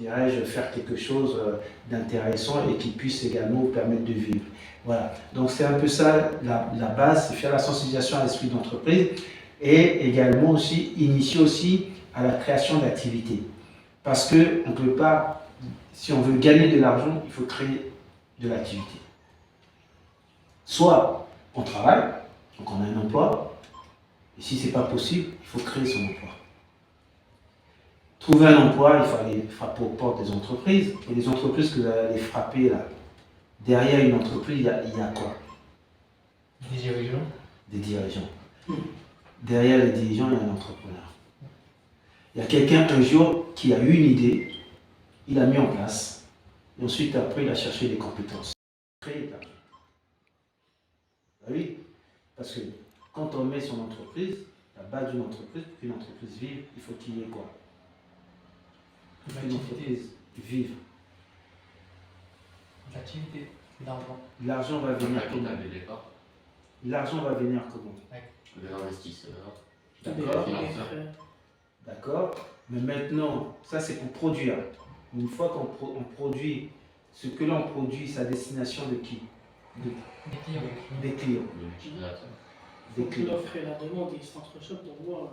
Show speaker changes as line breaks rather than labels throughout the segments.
dirais-je, faire quelque chose d'intéressant et qui puisse également vous permettre de vivre. Voilà, donc c'est un peu ça la base, c'est faire la sensibilisation à l'esprit d'entreprise et également aussi initier aussi à la création d'activités. Parce qu'on ne peut pas, si on veut gagner de l'argent, il faut créer de l'activité. Soit on travaille, donc on a un emploi, et si ce n'est pas possible, il faut créer son emploi. Trouver un emploi, il faut aller frapper aux portes des entreprises, et les entreprises que vous allez aller frapper là, derrière une entreprise, il y a quoi?
Des dirigeants.
Des dirigeants. Derrière les dirigeants, il y a un entrepreneur. Il y a quelqu'un un jour qui a eu une idée, il a mis en place, et ensuite après il a cherché des compétences. Créer l'argent. Oui, parce que quand on met son entreprise, la base d'une entreprise, pour qu'une entreprise vive, il faut qu'il y ait quoi? Pour qu'une entreprise vive.
L'activité, l'argent.
L'argent va venir comment? L'argent va venir comment?
Les investisseurs.
D'accord. D'accord. Mais maintenant, ça c'est pour produire. Une fois qu'on produit, ce que l'on produit, sa destination de qui? Des clients. Des clients.
L'offre et la demande, ils s'entrechoquent pour voir.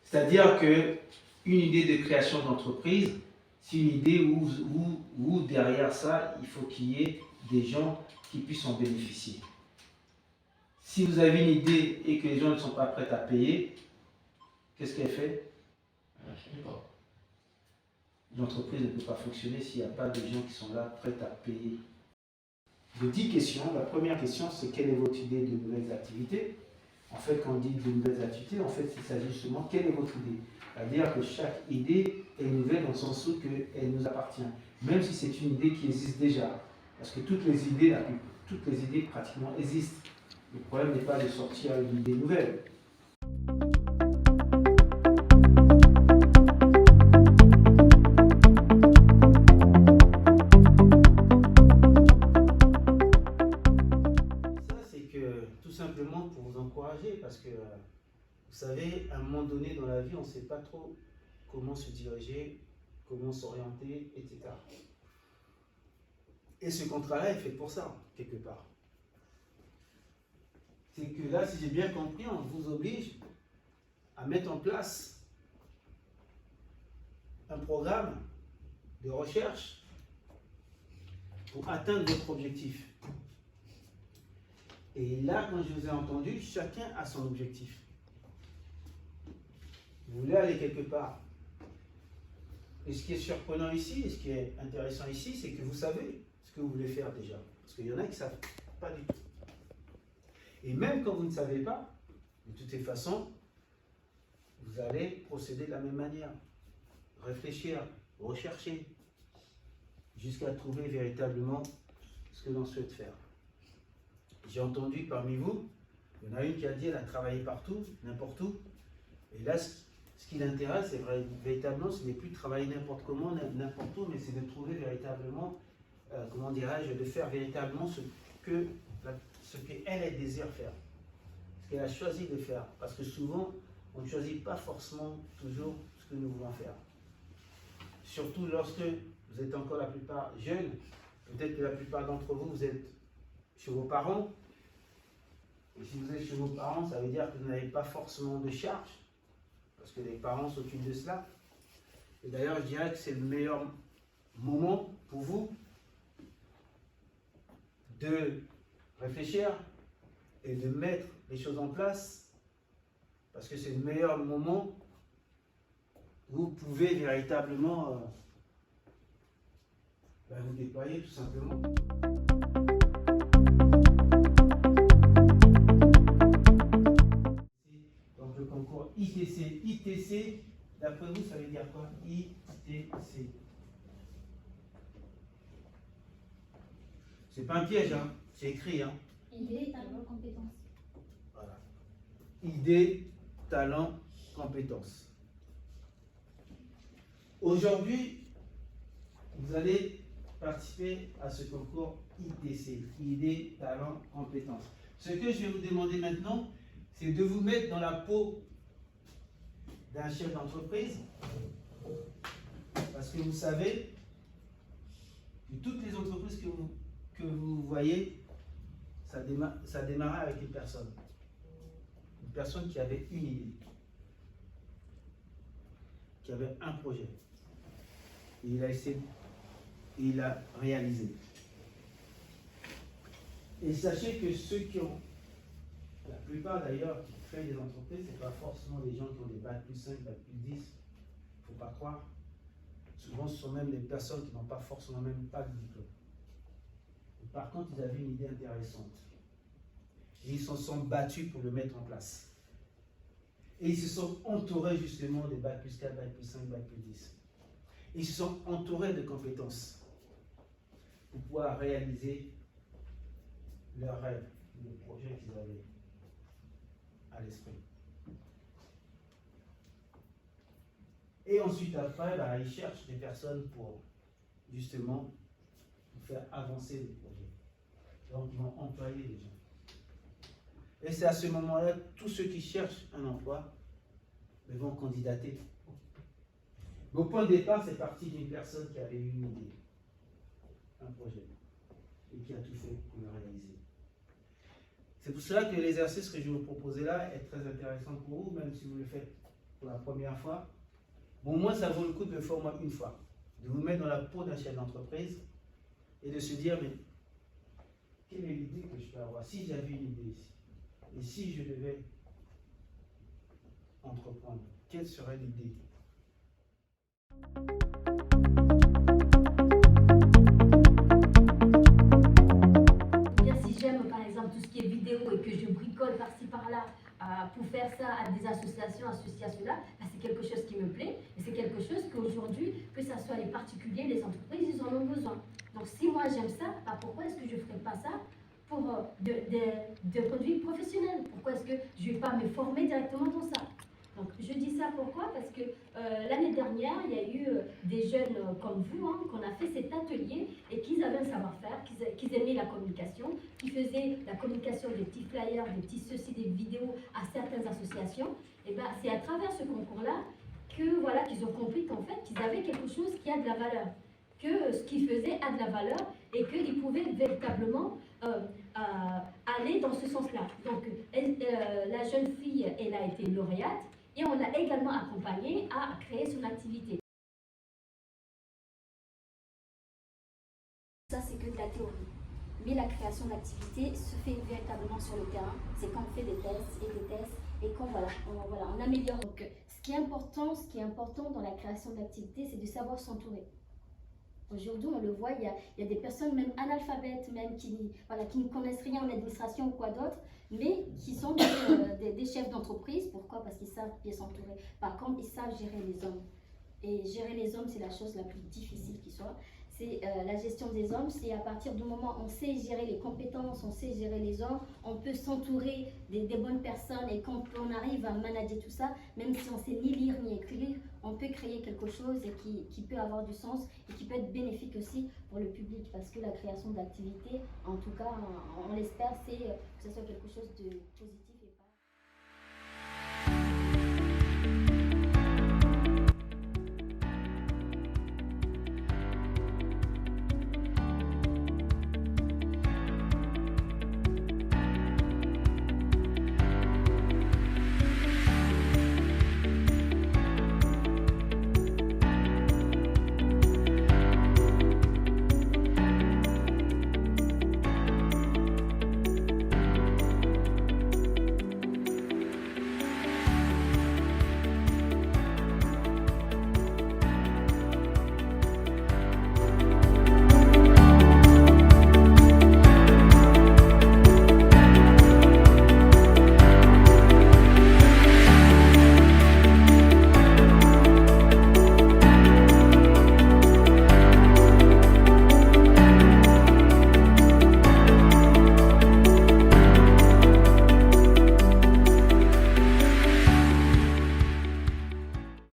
C'est-à-dire qu'une idée de création d'entreprise, c'est une idée où derrière ça, il faut qu'il y ait des gens qui puissent en bénéficier. Si vous avez une idée et que les gens ne sont pas prêts à payer, qu'est-ce qu'elle fait? L'entreprise ne peut pas fonctionner s'il n'y a pas de gens qui sont là prêts à payer. De 10 questions, la première question c'est quelle est votre idée de nouvelles activités? En fait, quand on dit de nouvelles activités, en fait, il s'agit justement quelle est votre idée? C'est-à-dire que chaque idée est nouvelle dans le sens où elle nous appartient, même si c'est une idée qui existe déjà. Parce que toutes les idées pratiquement existent. Le problème n'est pas de sortir une idée nouvelle. Ça, c'est que tout simplement pour vous encourager, parce que vous savez, à un moment donné dans la vie, on ne sait pas trop comment se diriger, comment s'orienter, etc. Et ce contrat-là est fait pour ça, quelque part. C'est que là, si j'ai bien compris, on vous oblige à mettre en place un programme de recherche pour atteindre votre objectif. Et là, quand je vous ai entendu, chacun a son objectif. Vous voulez aller quelque part. Et ce qui est surprenant ici, et ce qui est intéressant ici, c'est que vous savez ce que vous voulez faire déjà. Parce qu'il y en a qui ne savent pas du tout. Et même quand vous ne savez pas, de toutes les façons, vous allez procéder de la même manière. Réfléchir, rechercher, jusqu'à trouver véritablement ce que l'on souhaite faire. J'ai entendu parmi vous, il y en a une qui a dit elle a travaillé partout, n'importe où. Et là, ce qui l'intéresse, c'est véritablement, ce n'est plus de travailler n'importe comment, n'importe où, mais c'est de trouver véritablement, comment dirais-je, de faire véritablement ce qu'elle désire faire, ce qu'elle a choisi de faire. Parce que souvent, on ne choisit pas forcément toujours ce que nous voulons faire. Surtout lorsque vous êtes encore la plupart jeunes, peut-être que la plupart d'entre vous, vous êtes chez vos parents. Et si vous êtes chez vos parents, ça veut dire que vous n'avez pas forcément de charge, parce que les parents s'occupent de cela. Et d'ailleurs, je dirais que c'est le meilleur moment pour vous de réfléchir et de mettre les choses en place, parce que c'est le meilleur moment où vous pouvez véritablement vous déployer tout simplement. Donc le concours ITC. ITC, d'après vous, ça veut dire quoi? ITC. C'est pas un piège, hein? C'est écrit. Hein?
Idée, talent, compétence.
Voilà. Idée, talent, compétence. Aujourd'hui, vous allez participer à ce concours ITC, idée, talent, compétence. Ce que je vais vous demander maintenant, c'est de vous mettre dans la peau d'un chef d'entreprise Parce que vous savez que toutes les entreprises que vous voyez, ça démarrait avec une personne. Une personne qui avait une idée, qui avait un projet. Et il a essayé, et il a réalisé. Et sachez que ceux qui ont, la plupart d'ailleurs, qui créent des entreprises, ce n'est pas forcément des gens qui ont des bacs plus 5, bacs plus 10. Il ne faut pas croire. Souvent, ce sont même des personnes qui n'ont pas forcément même pas de diplôme. Et par contre, ils avaient une idée intéressante. Et ils s'en sont battus pour le mettre en place. Et ils se sont entourés justement des bacs plus 4, bacs plus 5, bacs plus 10. Ils se sont entourés de compétences pour pouvoir réaliser leurs rêves, le projet qu'ils avaient à l'esprit. Et ensuite, après, ils cherchent des personnes pour justement faire avancer le projet. Donc, ils vont employer les gens. Et c'est à ce moment-là, tous ceux qui cherchent un emploi vont candidater. Mais au point de départ, c'est parti d'une personne qui avait eu une idée, un projet, et qui a tout fait pour le réaliser. C'est pour cela que l'exercice que je vais vous proposer là est très intéressant pour vous, même si vous le faites pour la première fois. Bon, moi, ça vaut le coup de le faire au moins une fois, de vous mettre dans la peau d'un chef d'entreprise et de se dire, mais quelle est l'idée que je peux avoir si j'avais une idée ici? Et si je devais entreprendre, quelle serait l'idée?
Si j'aime par exemple tout ce qui est vidéo et que je bricole par-ci par-là pour faire ça à des associations, là, c'est quelque chose qui me plaît et c'est quelque chose qu'aujourd'hui, que ce soit les particuliers, les entreprises, ils en ont besoin. Donc si moi j'aime ça, pourquoi est-ce que je ne ferais pas ça pour de produits professionnels? Pourquoi est-ce que je ne vais pas me former directement dans ça? Donc je dis ça pourquoi? Parce que l'année dernière, il y a eu des jeunes comme vous, qu'on a fait cet atelier et qu'ils avaient un savoir-faire, qu'ils aimaient la communication, qui faisaient la communication des petits flyers, des petits ceci, des vidéos à certaines associations. Et c'est à travers ce concours-là que voilà, qu'ils ont compris qu'en fait, qu'ils avaient quelque chose qui a de la valeur, que ce qu'ils faisaient a de la valeur et qu'ils pouvaient véritablement aller dans ce sens-là. Donc la jeune fille, elle a été lauréate. Et on l'a également accompagnée à créer son activité.
Ça, c'est que de la théorie. Mais la création d'activité se fait véritablement sur le terrain. C'est quand on fait des tests et qu'on on améliore. Donc, ce qui est important dans la création d'activité, c'est de savoir s'entourer. Aujourd'hui, on le voit, il y a des personnes même analphabètes, même qui ne connaissent rien en administration ou quoi d'autre, mais qui sont des chefs d'entreprise. Pourquoi? Parce qu'ils savent bien s'entourer. Par contre, ils savent gérer les hommes. Et gérer les hommes, c'est la chose la plus difficile qui soit. C'est la gestion des hommes, c'est à partir du moment où on sait gérer les compétences, on sait gérer les hommes, on peut s'entourer des bonnes personnes et quand on arrive à manager tout ça, même si on ne sait ni lire ni écrire, on peut créer quelque chose et qui peut avoir du sens et qui peut être bénéfique aussi pour le public parce que la création d'activités, en tout cas, on l'espère, c'est que ce soit quelque chose de positif.